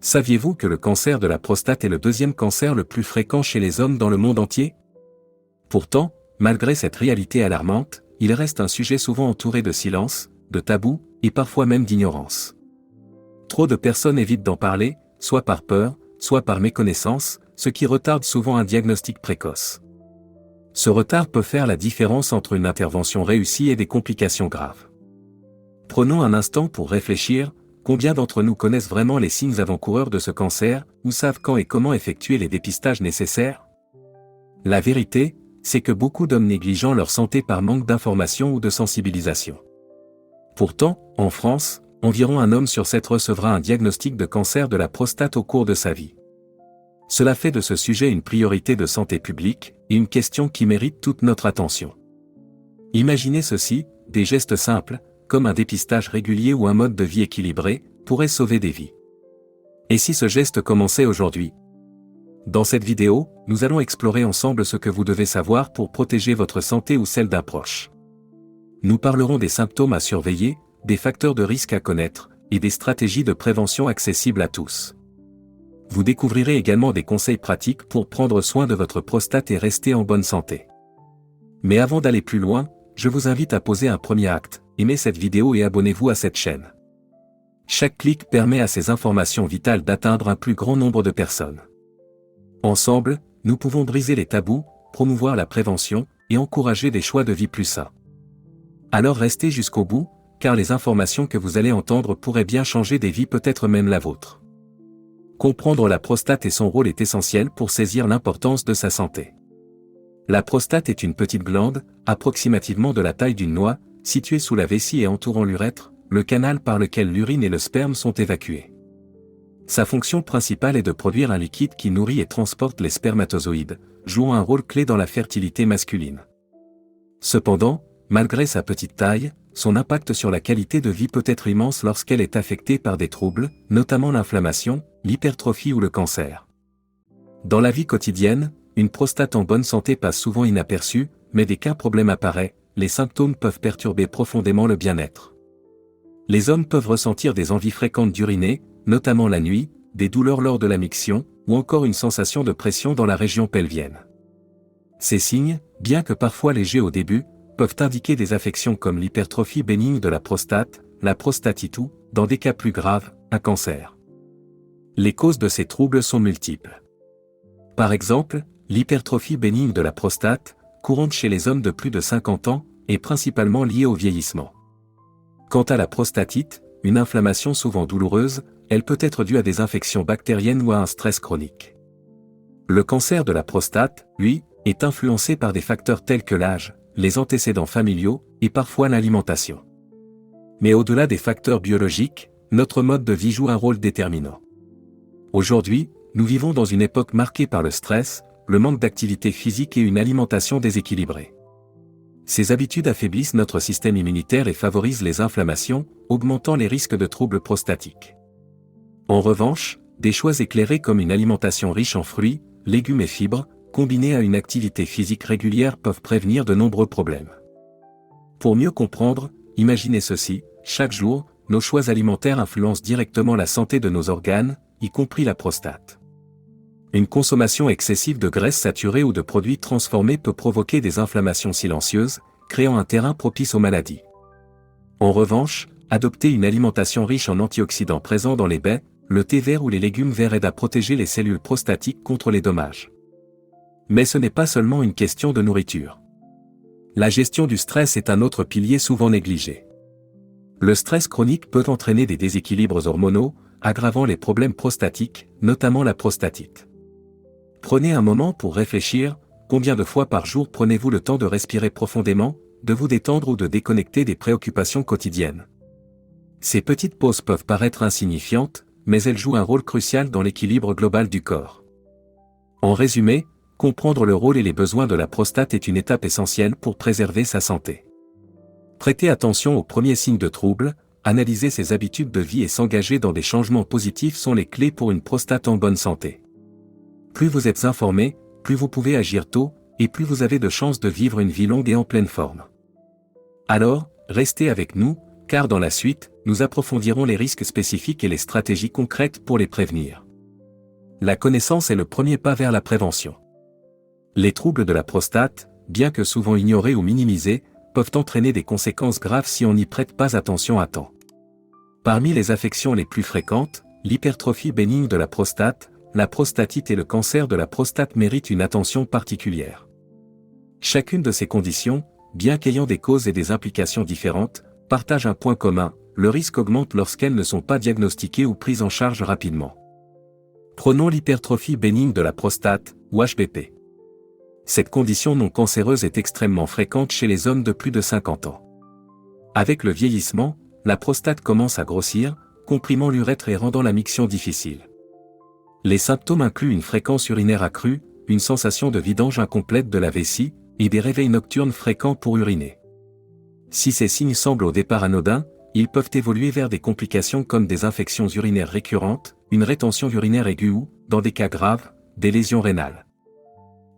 Saviez-vous que le cancer de la prostate est le deuxième cancer le plus fréquent chez les hommes dans le monde entier? Pourtant, malgré cette réalité alarmante, il reste un sujet souvent entouré de silence, de tabous, et parfois même d'ignorance. Trop de personnes évitent d'en parler, soit par peur, soit par méconnaissance, ce qui retarde souvent un diagnostic précoce. Ce retard peut faire la différence entre une intervention réussie et des complications graves. Prenons un instant pour réfléchir. Combien d'entre nous connaissent vraiment les signes avant-coureurs de ce cancer, ou savent quand et comment effectuer les dépistages nécessaires? La vérité, c'est que beaucoup d'hommes négligent leur santé par manque d'information ou de sensibilisation. Pourtant, en France, environ un homme sur 7 recevra un diagnostic de cancer de la prostate au cours de sa vie. Cela fait de ce sujet une priorité de santé publique, et une question qui mérite toute notre attention. Imaginez ceci, des gestes simples, comme un dépistage régulier ou un mode de vie équilibré, pourrait sauver des vies. Et si ce geste commençait aujourd'hui? Dans cette vidéo, nous allons explorer ensemble ce que vous devez savoir pour protéger votre santé ou celle d'un proche. Nous parlerons des symptômes à surveiller, des facteurs de risque à connaître, et des stratégies de prévention accessibles à tous. Vous découvrirez également des conseils pratiques pour prendre soin de votre prostate et rester en bonne santé. Mais avant d'aller plus loin, je vous invite à poser un premier acte. Aimez cette vidéo et abonnez-vous à cette chaîne. Chaque clic permet à ces informations vitales d'atteindre un plus grand nombre de personnes. Ensemble, nous pouvons briser les tabous, promouvoir la prévention, et encourager des choix de vie plus sains. Alors restez jusqu'au bout, car les informations que vous allez entendre pourraient bien changer des vies, peut-être même la vôtre. Comprendre la prostate et son rôle est essentiel pour saisir l'importance de sa santé. La prostate est une petite glande, approximativement de la taille d'une noix, située sous la vessie et entourant l'urètre, le canal par lequel l'urine et le sperme sont évacués. Sa fonction principale est de produire un liquide qui nourrit et transporte les spermatozoïdes, jouant un rôle clé dans la fertilité masculine. Cependant, malgré sa petite taille, son impact sur la qualité de vie peut être immense lorsqu'elle est affectée par des troubles, notamment l'inflammation, l'hypertrophie ou le cancer. Dans la vie quotidienne, une prostate en bonne santé passe souvent inaperçue, mais dès qu'un problème apparaît, les symptômes peuvent perturber profondément le bien-être. Les hommes peuvent ressentir des envies fréquentes d'uriner, notamment la nuit, des douleurs lors de la miction, ou encore une sensation de pression dans la région pelvienne. Ces signes, bien que parfois légers au début, peuvent indiquer des affections comme l'hypertrophie bénigne de la prostate, la prostatite ou, dans des cas plus graves, un cancer. Les causes de ces troubles sont multiples. Par exemple, l'hypertrophie bénigne de la prostate, courante chez les hommes de plus de 50 ans, est principalement liée au vieillissement. Quant à la prostatite, une inflammation souvent douloureuse, elle peut être due à des infections bactériennes ou à un stress chronique. Le cancer de la prostate, lui, est influencé par des facteurs tels que l'âge, les antécédents familiaux, et parfois l'alimentation. Mais au-delà des facteurs biologiques, notre mode de vie joue un rôle déterminant. Aujourd'hui, nous vivons dans une époque marquée par le stress, le manque d'activité physique et une alimentation déséquilibrée. Ces habitudes affaiblissent notre système immunitaire et favorisent les inflammations, augmentant les risques de troubles prostatiques. En revanche, des choix éclairés comme une alimentation riche en fruits, légumes et fibres, combinés à une activité physique régulière peuvent prévenir de nombreux problèmes. Pour mieux comprendre, imaginez ceci, chaque jour, nos choix alimentaires influencent directement la santé de nos organes, y compris la prostate. Une consommation excessive de graisses saturées ou de produits transformés peut provoquer des inflammations silencieuses, créant un terrain propice aux maladies. En revanche, adopter une alimentation riche en antioxydants présents dans les baies, le thé vert ou les légumes verts aide à protéger les cellules prostatiques contre les dommages. Mais ce n'est pas seulement une question de nourriture. La gestion du stress est un autre pilier souvent négligé. Le stress chronique peut entraîner des déséquilibres hormonaux, aggravant les problèmes prostatiques, notamment la prostatite. Prenez un moment pour réfléchir, combien de fois par jour prenez-vous le temps de respirer profondément, de vous détendre ou de déconnecter des préoccupations quotidiennes? Ces petites pauses peuvent paraître insignifiantes, mais elles jouent un rôle crucial dans l'équilibre global du corps. En résumé, comprendre le rôle et les besoins de la prostate est une étape essentielle pour préserver sa santé. Prêtez attention aux premiers signes de troubles, analyser ses habitudes de vie et s'engager dans des changements positifs sont les clés pour une prostate en bonne santé. Plus vous êtes informé, plus vous pouvez agir tôt, et plus vous avez de chances de vivre une vie longue et en pleine forme. Alors, restez avec nous, car dans la suite, nous approfondirons les risques spécifiques et les stratégies concrètes pour les prévenir. La connaissance est le premier pas vers la prévention. Les troubles de la prostate, bien que souvent ignorés ou minimisés, peuvent entraîner des conséquences graves si on n'y prête pas attention à temps. Parmi les affections les plus fréquentes, l'hypertrophie bénigne de la prostate, la prostatite et le cancer de la prostate méritent une attention particulière. Chacune de ces conditions, bien qu'ayant des causes et des implications différentes, partage un point commun: le risque augmente lorsqu'elles ne sont pas diagnostiquées ou prises en charge rapidement. Prenons l'hypertrophie bénigne de la prostate, ou HBP. Cette condition non cancéreuse est extrêmement fréquente chez les hommes de plus de 50 ans. Avec le vieillissement, la prostate commence à grossir, comprimant l'urètre et rendant la miction difficile. Les symptômes incluent une fréquence urinaire accrue, une sensation de vidange incomplète de la vessie, et des réveils nocturnes fréquents pour uriner. Si ces signes semblent au départ anodins, ils peuvent évoluer vers des complications comme des infections urinaires récurrentes, une rétention urinaire aiguë ou, dans des cas graves, des lésions rénales.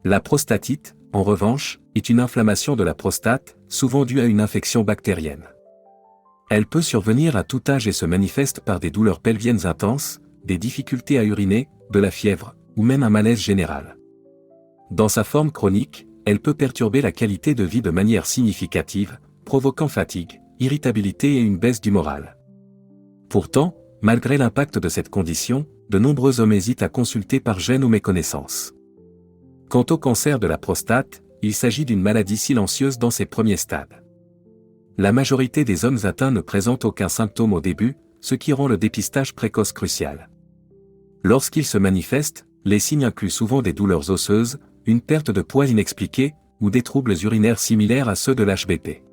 La prostatite, en revanche, est une inflammation de la prostate, souvent due à une infection bactérienne. Elle peut survenir à tout âge et se manifeste par des douleurs pelviennes intenses, des difficultés à uriner, de la fièvre, ou même un malaise général. Dans sa forme chronique, elle peut perturber la qualité de vie de manière significative, provoquant fatigue, irritabilité et une baisse du moral. Pourtant, malgré l'impact de cette condition, de nombreux hommes hésitent à consulter par gêne ou méconnaissance. Quant au cancer de la prostate, il s'agit d'une maladie silencieuse dans ses premiers stades. La majorité des hommes atteints ne présentent aucun symptôme au début, ce qui rend le dépistage précoce crucial. Lorsqu'il se manifeste, les signes incluent souvent des douleurs osseuses, une perte de poids inexpliquée, ou des troubles urinaires similaires à ceux de l'HBP.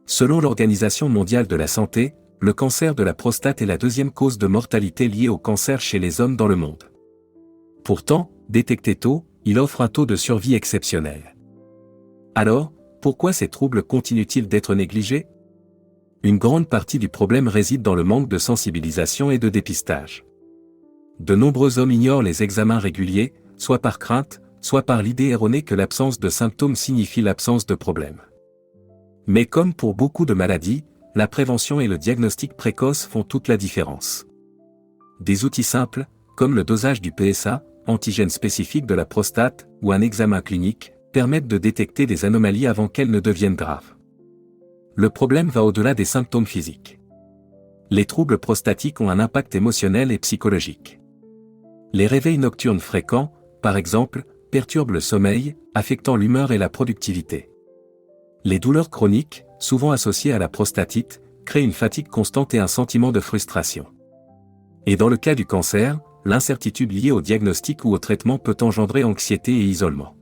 Selon l'Organisation mondiale de la santé, le cancer de la prostate est la deuxième cause de mortalité liée au cancer chez les hommes dans le monde. Pourtant, détecté tôt, il offre un taux de survie exceptionnel. Alors, pourquoi ces troubles continuent-ils d'être négligés? Une grande partie du problème réside dans le manque de sensibilisation et de dépistage. De nombreux hommes ignorent les examens réguliers, soit par crainte, soit par l'idée erronée que l'absence de symptômes signifie l'absence de problème. Mais comme pour beaucoup de maladies, la prévention et le diagnostic précoce font toute la différence. Des outils simples, comme le dosage du PSA, antigène spécifique de la prostate, ou un examen clinique, permettent de détecter des anomalies avant qu'elles ne deviennent graves. Le problème va au-delà des symptômes physiques. Les troubles prostatiques ont un impact émotionnel et psychologique. Les réveils nocturnes fréquents, par exemple, perturbent le sommeil, affectant l'humeur et la productivité. Les douleurs chroniques, souvent associées à la prostatite, créent une fatigue constante et un sentiment de frustration. Et dans le cas du cancer, l'incertitude liée au diagnostic ou au traitement peut engendrer anxiété et isolement.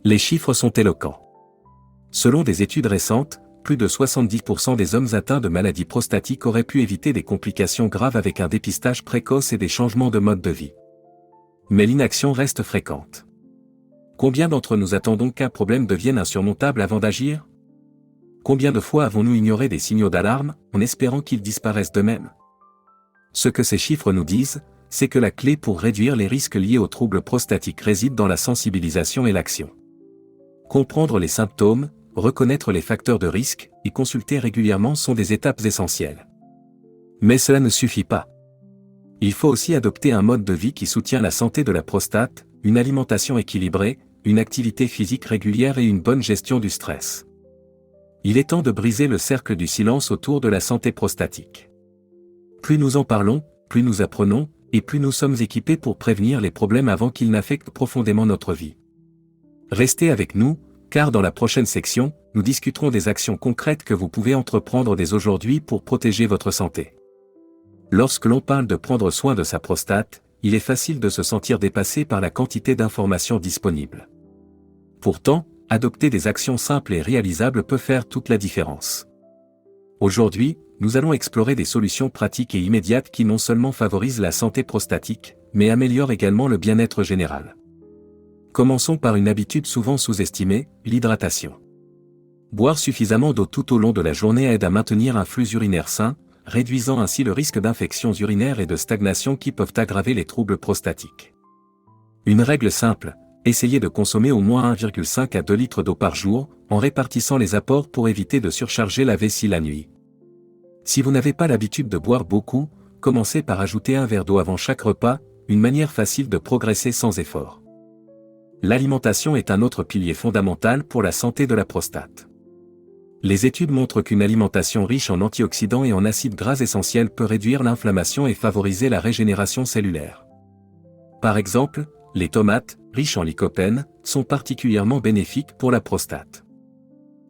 Les chiffres sont éloquents. Selon des études récentes, plus de 70% des hommes atteints de maladies prostatiques auraient pu éviter des complications graves avec un dépistage précoce et des changements de mode de vie. Mais l'inaction reste fréquente. Combien d'entre nous attendons qu'un problème devienne insurmontable avant d'agir? Combien de fois avons-nous ignoré des signaux d'alarme, en espérant qu'ils disparaissent d'eux-mêmes? Ce que ces chiffres nous disent, c'est que la clé pour réduire les risques liés aux troubles prostatiques réside dans la sensibilisation et l'action. Comprendre les symptômes, reconnaître les facteurs de risque, et consulter régulièrement sont des étapes essentielles. Mais cela ne suffit pas. Il faut aussi adopter un mode de vie qui soutient la santé de la prostate, une alimentation équilibrée, une activité physique régulière et une bonne gestion du stress. Il est temps de briser le cercle du silence autour de la santé prostatique. Plus nous en parlons, plus nous apprenons, et plus nous sommes équipés pour prévenir les problèmes avant qu'ils n'affectent profondément notre vie. Restez avec nous, car dans la prochaine section, nous discuterons des actions concrètes que vous pouvez entreprendre dès aujourd'hui pour protéger votre santé. Lorsque l'on parle de prendre soin de sa prostate, il est facile de se sentir dépassé par la quantité d'informations disponibles. Pourtant, adopter des actions simples et réalisables peut faire toute la différence. Aujourd'hui, nous allons explorer des solutions pratiques et immédiates qui non seulement favorisent la santé prostatique, mais améliorent également le bien-être général. Commençons par une habitude souvent sous-estimée, l'hydratation. Boire suffisamment d'eau tout au long de la journée aide à maintenir un flux urinaire sain, réduisant ainsi le risque d'infections urinaires et de stagnation qui peuvent aggraver les troubles prostatiques. Une règle simple, essayez de consommer au moins 1,5 à 2 litres d'eau par jour, en répartissant les apports pour éviter de surcharger la vessie la nuit. Si vous n'avez pas l'habitude de boire beaucoup, commencez par ajouter un verre d'eau avant chaque repas, une manière facile de progresser sans effort. L'alimentation est un autre pilier fondamental pour la santé de la prostate. Les études montrent qu'une alimentation riche en antioxydants et en acides gras essentiels peut réduire l'inflammation et favoriser la régénération cellulaire. Par exemple, les tomates, riches en lycopène, sont particulièrement bénéfiques pour la prostate.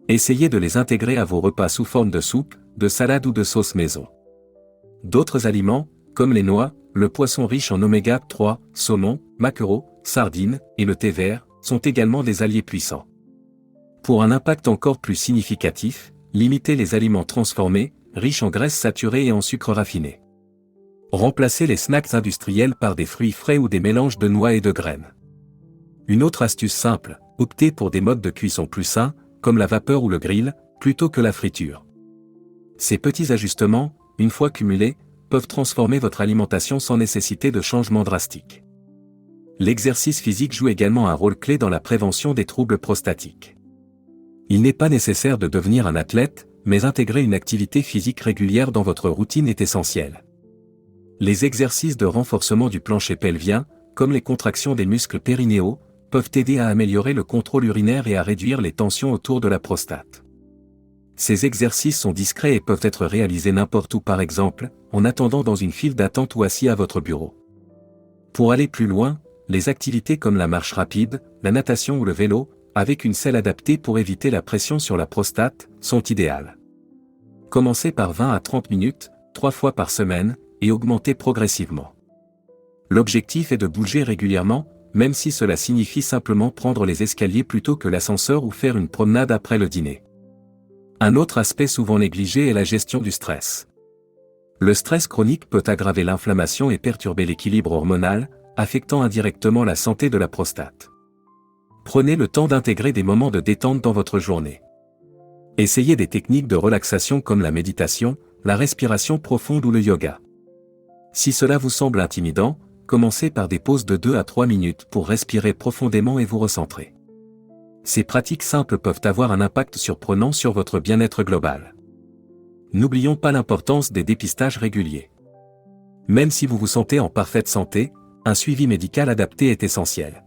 Essayez de les intégrer à vos repas sous forme de soupe, de salade ou de sauce maison. D'autres aliments, comme les noix, le poisson riche en oméga 3, saumon, maquereau, sardines et le thé vert, sont également des alliés puissants. Pour un impact encore plus significatif, limitez les aliments transformés, riches en graisses saturées et en sucre raffiné. Remplacez les snacks industriels par des fruits frais ou des mélanges de noix et de graines. Une autre astuce simple, optez pour des modes de cuisson plus sains, comme la vapeur ou le grill, plutôt que la friture. Ces petits ajustements, une fois cumulés, peuvent transformer votre alimentation sans nécessiter de changements drastiques. L'exercice physique joue également un rôle clé dans la prévention des troubles prostatiques. Il n'est pas nécessaire de devenir un athlète, mais intégrer une activité physique régulière dans votre routine est essentiel. Les exercices de renforcement du plancher pelvien, comme les contractions des muscles périnéaux, peuvent aider à améliorer le contrôle urinaire et à réduire les tensions autour de la prostate. Ces exercices sont discrets et peuvent être réalisés n'importe où, par exemple, en attendant dans une file d'attente ou assis à votre bureau. Pour aller plus loin, les activités comme la marche rapide, la natation ou le vélo, avec une selle adaptée pour éviter la pression sur la prostate, sont idéales. Commencez par 20 à 30 minutes, 3 fois par semaine, et augmentez progressivement. L'objectif est de bouger régulièrement, même si cela signifie simplement prendre les escaliers plutôt que l'ascenseur ou faire une promenade après le dîner. Un autre aspect souvent négligé est la gestion du stress. Le stress chronique peut aggraver l'inflammation et perturber l'équilibre hormonal, affectant indirectement la santé de la prostate. Prenez le temps d'intégrer des moments de détente dans votre journée. Essayez des techniques de relaxation comme la méditation, la respiration profonde ou le yoga. Si cela vous semble intimidant, commencez par des pauses de 2 à 3 minutes pour respirer profondément et vous recentrer. Ces pratiques simples peuvent avoir un impact surprenant sur votre bien-être global. N'oublions pas l'importance des dépistages réguliers. Même si vous vous sentez en parfaite santé, un suivi médical adapté est essentiel.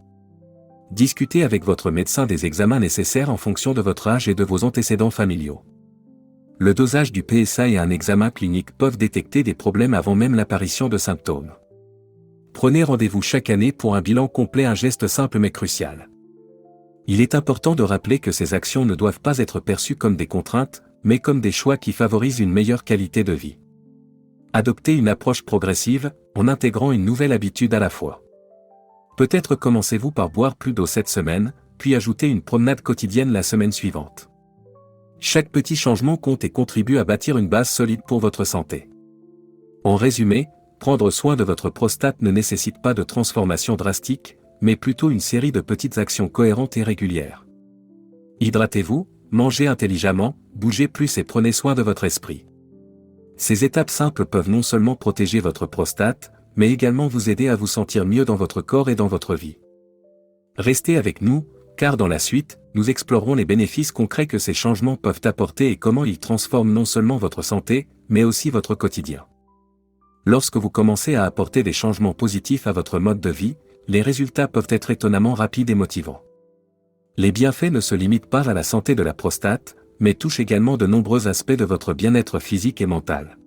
Discutez avec votre médecin des examens nécessaires en fonction de votre âge et de vos antécédents familiaux. Le dosage du PSA et un examen clinique peuvent détecter des problèmes avant même l'apparition de symptômes. Prenez rendez-vous chaque année pour un bilan complet, un geste simple mais crucial. Il est important de rappeler que ces actions ne doivent pas être perçues comme des contraintes, mais comme des choix qui favorisent une meilleure qualité de vie. Adoptez une approche progressive, en intégrant une nouvelle habitude à la fois. Peut-être commencez-vous par boire plus d'eau cette semaine, puis ajoutez une promenade quotidienne la semaine suivante. Chaque petit changement compte et contribue à bâtir une base solide pour votre santé. En résumé, prendre soin de votre prostate ne nécessite pas de transformation drastique, mais plutôt une série de petites actions cohérentes et régulières. Hydratez-vous, mangez intelligemment, bougez plus et prenez soin de votre esprit. Ces étapes simples peuvent non seulement protéger votre prostate, mais également vous aider à vous sentir mieux dans votre corps et dans votre vie. Restez avec nous, car dans la suite, nous explorerons les bénéfices concrets que ces changements peuvent apporter et comment ils transforment non seulement votre santé, mais aussi votre quotidien. Lorsque vous commencez à apporter des changements positifs à votre mode de vie, les résultats peuvent être étonnamment rapides et motivants. Les bienfaits ne se limitent pas à la santé de la prostate, mais touchent également de nombreux aspects de votre bien-être physique et mental.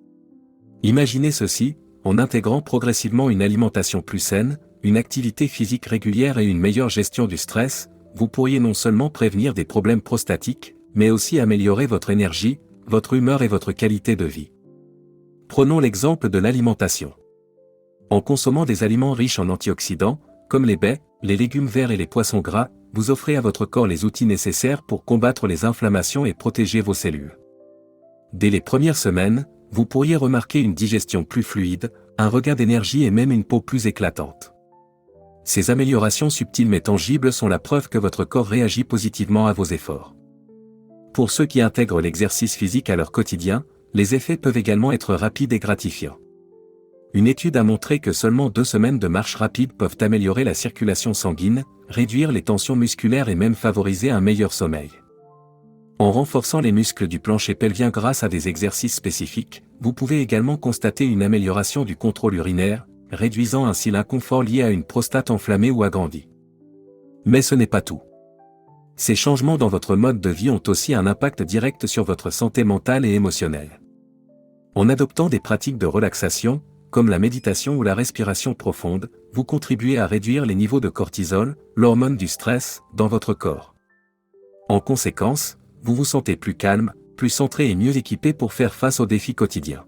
Imaginez ceci, en intégrant progressivement une alimentation plus saine, une activité physique régulière et une meilleure gestion du stress, vous pourriez non seulement prévenir des problèmes prostatiques, mais aussi améliorer votre énergie, votre humeur et votre qualité de vie. Prenons l'exemple de l'alimentation. En consommant des aliments riches en antioxydants, comme les baies, les légumes verts et les poissons gras, vous offrez à votre corps les outils nécessaires pour combattre les inflammations et protéger vos cellules. Dès les premières semaines, vous pourriez remarquer une digestion plus fluide, un regain d'énergie et même une peau plus éclatante. Ces améliorations subtiles mais tangibles sont la preuve que votre corps réagit positivement à vos efforts. Pour ceux qui intègrent l'exercice physique à leur quotidien, les effets peuvent également être rapides et gratifiants. Une étude a montré que seulement 2 semaines de marche rapide peuvent améliorer la circulation sanguine, réduire les tensions musculaires et même favoriser un meilleur sommeil. En renforçant les muscles du plancher pelvien grâce à des exercices spécifiques, vous pouvez également constater une amélioration du contrôle urinaire, réduisant ainsi l'inconfort lié à une prostate enflammée ou agrandie. Mais ce n'est pas tout. Ces changements dans votre mode de vie ont aussi un impact direct sur votre santé mentale et émotionnelle. En adoptant des pratiques de relaxation, comme la méditation ou la respiration profonde, vous contribuez à réduire les niveaux de cortisol, l'hormone du stress, dans votre corps. En conséquence, vous vous sentez plus calme, plus centré et mieux équipé pour faire face aux défis quotidiens.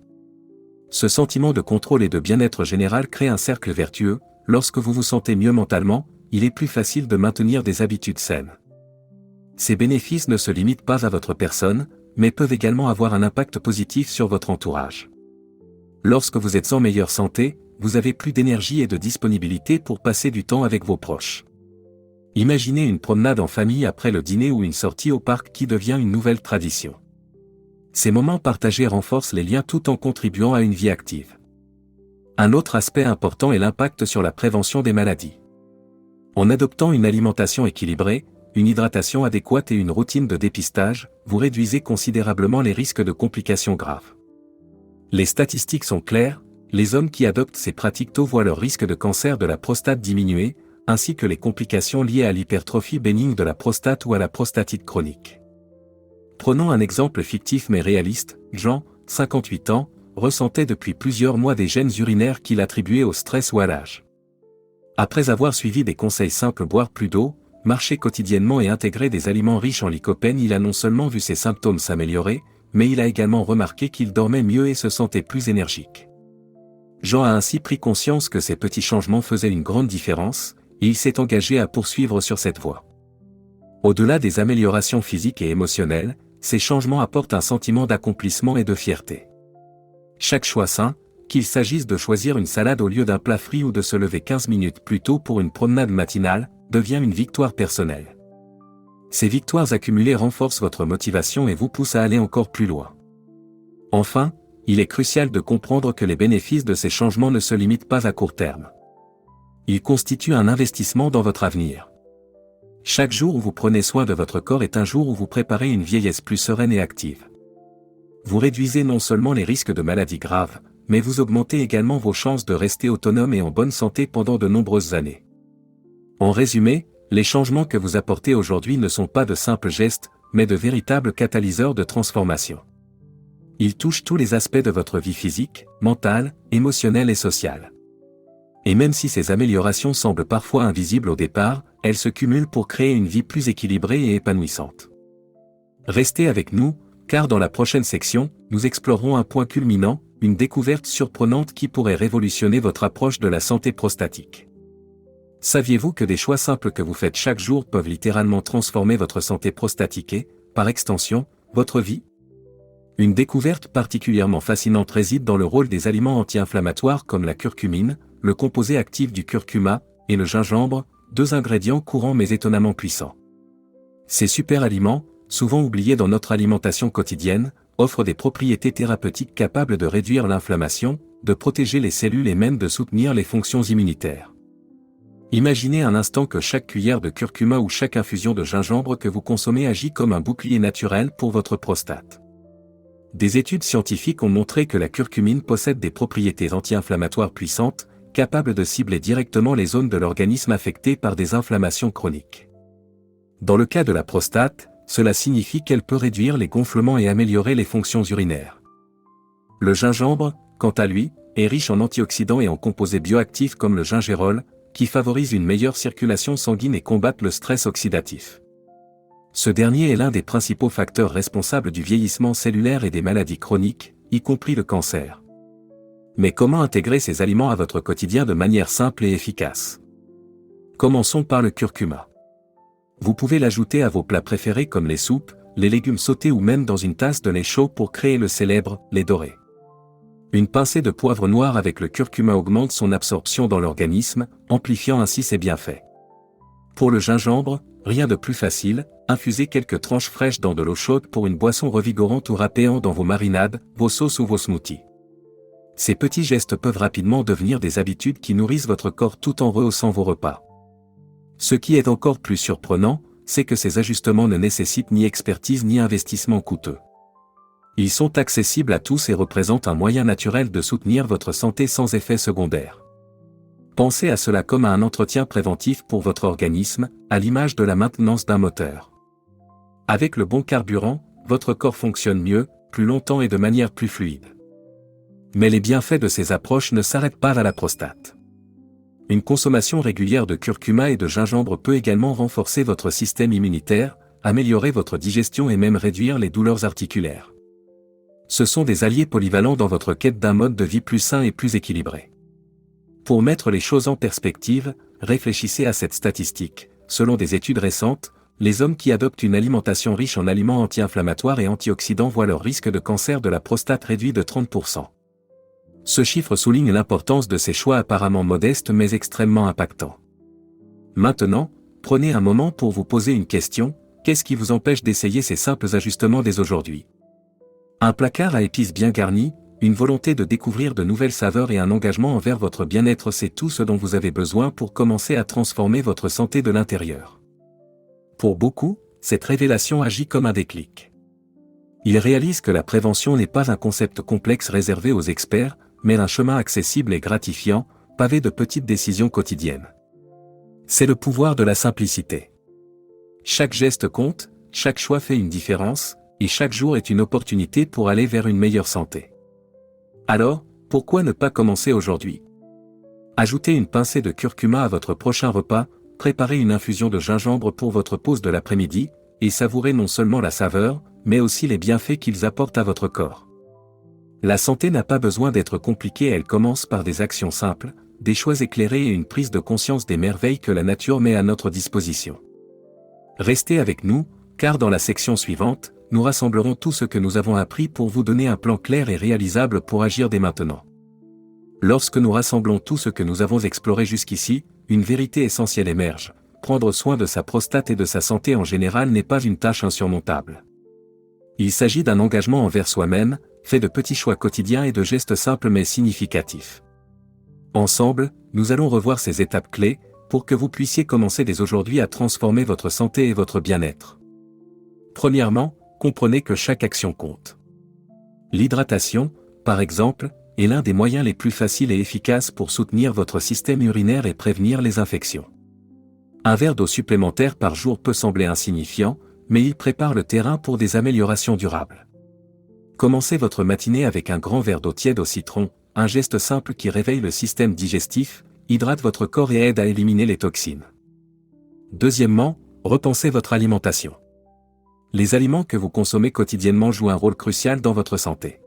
Ce sentiment de contrôle et de bien-être général crée un cercle vertueux. Lorsque vous vous sentez mieux mentalement, il est plus facile de maintenir des habitudes saines. Ces bénéfices ne se limitent pas à votre personne, mais peuvent également avoir un impact positif sur votre entourage. Lorsque vous êtes en meilleure santé, vous avez plus d'énergie et de disponibilité pour passer du temps avec vos proches. Imaginez une promenade en famille après le dîner ou une sortie au parc qui devient une nouvelle tradition. Ces moments partagés renforcent les liens tout en contribuant à une vie active. Un autre aspect important est l'impact sur la prévention des maladies. En adoptant une alimentation équilibrée, une hydratation adéquate et une routine de dépistage, vous réduisez considérablement les risques de complications graves. Les statistiques sont claires, les hommes qui adoptent ces pratiques tôt voient leur risque de cancer de la prostate diminuer, ainsi que les complications liées à l'hypertrophie bénigne de la prostate ou à la prostatite chronique. Prenons un exemple fictif mais réaliste. Jean, 58 ans, ressentait depuis plusieurs mois des gènes urinaires qu'il attribuait au stress ou à l'âge. Après avoir suivi des conseils simples, boire plus d'eau, marcher quotidiennement et intégrer des aliments riches en lycopène, il a non seulement vu ses symptômes s'améliorer, mais il a également remarqué qu'il dormait mieux et se sentait plus énergique. Jean a ainsi pris conscience que ces petits changements faisaient une grande différence, et il s'est engagé à poursuivre sur cette voie. Au-delà des améliorations physiques et émotionnelles, ces changements apportent un sentiment d'accomplissement et de fierté. Chaque choix sain, qu'il s'agisse de choisir une salade au lieu d'un plat frit ou de se lever 15 minutes plus tôt pour une promenade matinale, devient une victoire personnelle. Ces victoires accumulées renforcent votre motivation et vous poussent à aller encore plus loin. Enfin, il est crucial de comprendre que les bénéfices de ces changements ne se limitent pas à court terme. Ils constituent un investissement dans votre avenir. Chaque jour où vous prenez soin de votre corps est un jour où vous préparez une vieillesse plus sereine et active. Vous réduisez non seulement les risques de maladies graves, mais vous augmentez également vos chances de rester autonome et en bonne santé pendant de nombreuses années. En résumé, les changements que vous apportez aujourd'hui ne sont pas de simples gestes, mais de véritables catalyseurs de transformation. Ils touchent tous les aspects de votre vie physique, mentale, émotionnelle et sociale. Et même si ces améliorations semblent parfois invisibles au départ, elles se cumulent pour créer une vie plus équilibrée et épanouissante. Restez avec nous, car dans la prochaine section, nous explorerons un point culminant, une découverte surprenante qui pourrait révolutionner votre approche de la santé prostatique. Saviez-vous que des choix simples que vous faites chaque jour peuvent littéralement transformer votre santé prostatique et, par extension, votre vie ? Une découverte particulièrement fascinante réside dans le rôle des aliments anti-inflammatoires comme la curcumine, le composé actif du curcuma, et le gingembre, deux ingrédients courants mais étonnamment puissants. Ces super aliments, souvent oubliés dans notre alimentation quotidienne, offrent des propriétés thérapeutiques capables de réduire l'inflammation, de protéger les cellules et même de soutenir les fonctions immunitaires. Imaginez un instant que chaque cuillère de curcuma ou chaque infusion de gingembre que vous consommez agit comme un bouclier naturel pour votre prostate. Des études scientifiques ont montré que la curcumine possède des propriétés anti-inflammatoires puissantes, capables de cibler directement les zones de l'organisme affectées par des inflammations chroniques. Dans le cas de la prostate, cela signifie qu'elle peut réduire les gonflements et améliorer les fonctions urinaires. Le gingembre, quant à lui, est riche en antioxydants et en composés bioactifs comme le gingérol, qui favorisent une meilleure circulation sanguine et combattent le stress oxydatif. Ce dernier est l'un des principaux facteurs responsables du vieillissement cellulaire et des maladies chroniques, y compris le cancer. Mais comment intégrer ces aliments à votre quotidien de manière simple et efficace ? Commençons par le curcuma. Vous pouvez l'ajouter à vos plats préférés comme les soupes, les légumes sautés ou même dans une tasse de lait chaud pour créer le célèbre lait doré. Une pincée de poivre noir avec le curcuma augmente son absorption dans l'organisme, amplifiant ainsi ses bienfaits. Pour le gingembre, rien de plus facile, infusez quelques tranches fraîches dans de l'eau chaude pour une boisson revigorante ou râpéant dans vos marinades, vos sauces ou vos smoothies. Ces petits gestes peuvent rapidement devenir des habitudes qui nourrissent votre corps tout en rehaussant vos repas. Ce qui est encore plus surprenant, c'est que ces ajustements ne nécessitent ni expertise ni investissement coûteux. Ils sont accessibles à tous et représentent un moyen naturel de soutenir votre santé sans effet secondaire. Pensez à cela comme à un entretien préventif pour votre organisme, à l'image de la maintenance d'un moteur. Avec le bon carburant, votre corps fonctionne mieux, plus longtemps et de manière plus fluide. Mais les bienfaits de ces approches ne s'arrêtent pas à la prostate. Une consommation régulière de curcuma et de gingembre peut également renforcer votre système immunitaire, améliorer votre digestion et même réduire les douleurs articulaires. Ce sont des alliés polyvalents dans votre quête d'un mode de vie plus sain et plus équilibré. Pour mettre les choses en perspective, réfléchissez à cette statistique. Selon des études récentes, les hommes qui adoptent une alimentation riche en aliments anti-inflammatoires et antioxydants voient leur risque de cancer de la prostate réduit de 30%. Ce chiffre souligne l'importance de ces choix apparemment modestes mais extrêmement impactants. Maintenant, prenez un moment pour vous poser une question: qu'est-ce qui vous empêche d'essayer ces simples ajustements dès aujourd'hui? Un placard à épices bien garni, une volonté de découvrir de nouvelles saveurs et un engagement envers votre bien-être, c'est tout ce dont vous avez besoin pour commencer à transformer votre santé de l'intérieur. Pour beaucoup, cette révélation agit comme un déclic. Ils réalisent que la prévention n'est pas un concept complexe réservé aux experts, mais un chemin accessible et gratifiant, pavé de petites décisions quotidiennes. C'est le pouvoir de la simplicité. Chaque geste compte, chaque choix fait une différence, et chaque jour est une opportunité pour aller vers une meilleure santé. Alors, pourquoi ne pas commencer aujourd'hui? Ajoutez une pincée de curcuma à votre prochain repas, préparez une infusion de gingembre pour votre pause de l'après-midi, et savourez non seulement la saveur, mais aussi les bienfaits qu'ils apportent à votre corps. La santé n'a pas besoin d'être compliquée, elle commence par des actions simples, des choix éclairés et une prise de conscience des merveilles que la nature met à notre disposition. Restez avec nous, car dans la section suivante, nous rassemblerons tout ce que nous avons appris pour vous donner un plan clair et réalisable pour agir dès maintenant. Lorsque nous rassemblons tout ce que nous avons exploré jusqu'ici, une vérité essentielle émerge: prendre soin de sa prostate et de sa santé en général n'est pas une tâche insurmontable. Il s'agit d'un engagement envers soi-même, fait de petits choix quotidiens et de gestes simples mais significatifs. Ensemble, nous allons revoir ces étapes clés, pour que vous puissiez commencer dès aujourd'hui à transformer votre santé et votre bien-être. Premièrement, comprenez que chaque action compte. L'hydratation, par exemple, est l'un des moyens les plus faciles et efficaces pour soutenir votre système urinaire et prévenir les infections. Un verre d'eau supplémentaire par jour peut sembler insignifiant, mais il prépare le terrain pour des améliorations durables. Commencez votre matinée avec un grand verre d'eau tiède au citron, un geste simple qui réveille le système digestif, hydrate votre corps et aide à éliminer les toxines. Deuxièmement, repensez votre alimentation. Les aliments que vous consommez quotidiennement jouent un rôle crucial dans votre santé.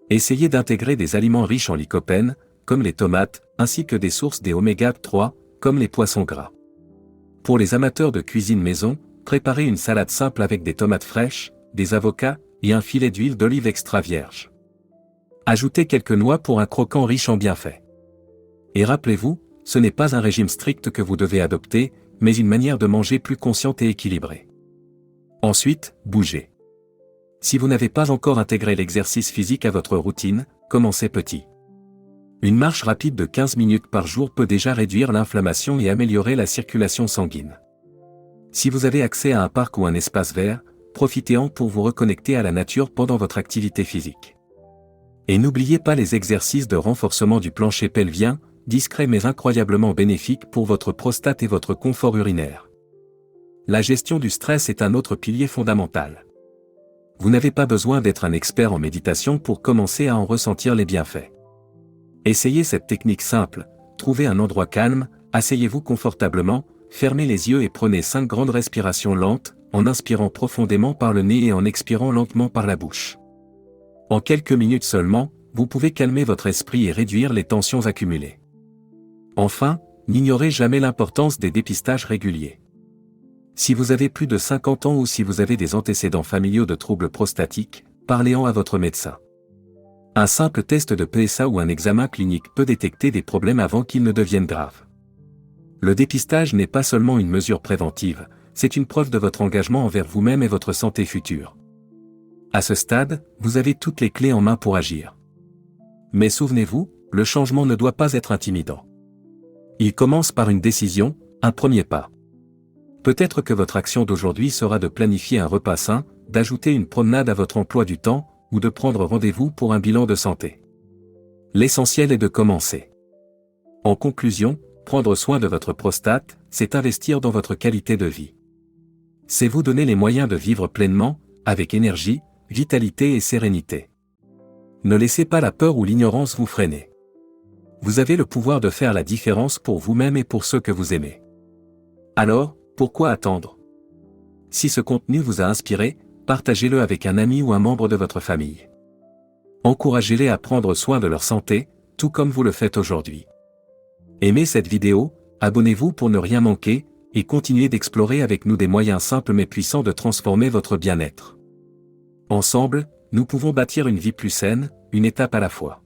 Essayez d'intégrer des aliments riches en lycopène, comme les tomates, ainsi que des sources des oméga 3, comme les poissons gras. Pour les amateurs de cuisine maison, préparez une salade simple avec des tomates fraîches, des avocats, et un filet d'huile d'olive extra vierge. Ajoutez quelques noix pour un croquant riche en bienfaits. Et rappelez-vous, ce n'est pas un régime strict que vous devez adopter, mais une manière de manger plus consciente et équilibrée. Ensuite, bougez. Si vous n'avez pas encore intégré l'exercice physique à votre routine, commencez petit. Une marche rapide de 15 minutes par jour peut déjà réduire l'inflammation et améliorer la circulation sanguine. Si vous avez accès à un parc ou un espace vert, profitez-en pour vous reconnecter à la nature pendant votre activité physique. Et n'oubliez pas les exercices de renforcement du plancher pelvien, discrets mais incroyablement bénéfiques pour votre prostate et votre confort urinaire. La gestion du stress est un autre pilier fondamental. Vous n'avez pas besoin d'être un expert en méditation pour commencer à en ressentir les bienfaits. Essayez cette technique simple: trouvez un endroit calme, asseyez-vous confortablement, fermez les yeux et prenez 5 grandes respirations lentes, en inspirant profondément par le nez et en expirant lentement par la bouche. En quelques minutes seulement, vous pouvez calmer votre esprit et réduire les tensions accumulées. Enfin, n'ignorez jamais l'importance des dépistages réguliers. Si vous avez plus de 50 ans ou si vous avez des antécédents familiaux de troubles prostatiques, parlez-en à votre médecin. Un simple test de PSA ou un examen clinique peut détecter des problèmes avant qu'ils ne deviennent graves. Le dépistage n'est pas seulement une mesure préventive, c'est une preuve de votre engagement envers vous-même et votre santé future. À ce stade, vous avez toutes les clés en main pour agir. Mais souvenez-vous, le changement ne doit pas être intimidant. Il commence par une décision, un premier pas. Peut-être que votre action d'aujourd'hui sera de planifier un repas sain, d'ajouter une promenade à votre emploi du temps, ou de prendre rendez-vous pour un bilan de santé. L'essentiel est de commencer. En conclusion, prendre soin de votre prostate, c'est investir dans votre qualité de vie. C'est vous donner les moyens de vivre pleinement, avec énergie, vitalité et sérénité. Ne laissez pas la peur ou l'ignorance vous freiner. Vous avez le pouvoir de faire la différence pour vous-même et pour ceux que vous aimez. Alors, pourquoi attendre? Si ce contenu vous a inspiré, partagez-le avec un ami ou un membre de votre famille. Encouragez-les à prendre soin de leur santé, tout comme vous le faites aujourd'hui. Aimez cette vidéo, abonnez-vous pour ne rien manquer, et continuez d'explorer avec nous des moyens simples mais puissants de transformer votre bien-être. Ensemble, nous pouvons bâtir une vie plus saine, une étape à la fois.